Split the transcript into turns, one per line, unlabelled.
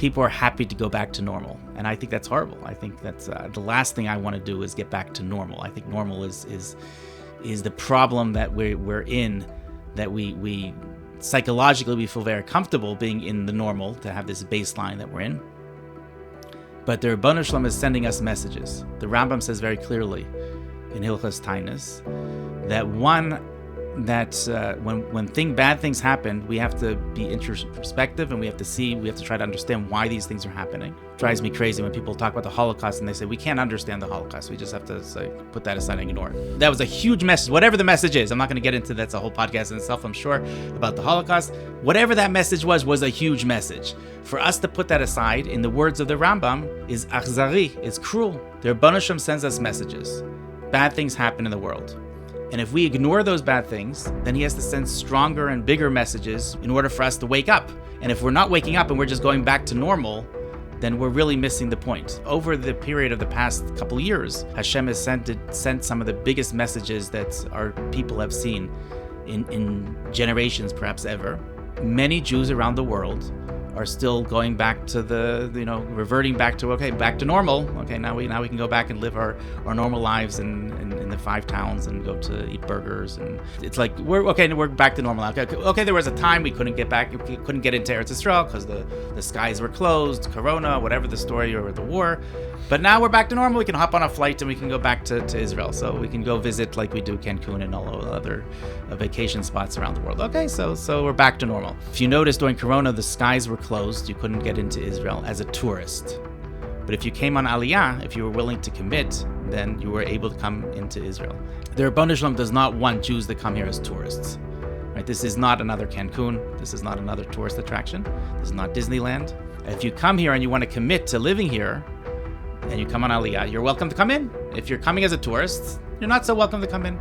people are happy to go back to normal. And I think that's horrible. I think that's the last thing I want to do is get back to normal. I think normal is the problem that we're in, that we psychologically we feel very comfortable being in the normal, to have this baseline that we're in. But the Ribono Shel Olam is sending us messages. The Rambam says very clearly in Hilchos Tainis that when bad things happen, we have to be introspective, and we have to try to understand why these things are happening. It drives me crazy when people talk about the Holocaust and they say we can't understand the Holocaust, we just have to put that aside and ignore it. That was a huge message, whatever the message is. I'm not going to get into that's a whole podcast in itself, I'm sure, about the Holocaust. Whatever that message was a huge message. For us to put that aside, in the words of the Rambam, is achzari, is cruel. The Ribono Shel Olam sends us messages. Bad things happen in the world. And if we ignore those bad things, then he has to send stronger and bigger messages in order for us to wake up. And if we're not waking up and we're just going back to normal, then we're really missing the point. Over the period of the past couple of years, Hashem has sent some of the biggest messages that our people have seen in generations, perhaps ever. Many Jews around the world are still going back to reverting back to normal. Okay, now we can go back and live our normal lives in the 5 towns and go to eat burgers, and it's like we're back to normal. Okay, there was a time we couldn't get into Eretz Yisrael because the skies were closed, Corona, whatever the story, or the war. But now we're back to normal. We can hop on a flight and we can go back to Israel. So we can go visit like we do Cancun and all other vacation spots around the world. Okay, so we're back to normal. If you notice, during Corona, the skies were closed. You couldn't get into Israel as a tourist. But if you came on Aliyah, if you were willing to commit, then you were able to come into Israel. The Ribono Shel Olam does not want Jews to come here as tourists. Right? This is not another Cancun. This is not another tourist attraction. This is not Disneyland. If you come here and you want to commit to living here, and you come on Aliyah, you're welcome to come in. If you're coming as a tourist, you're not so welcome to come in.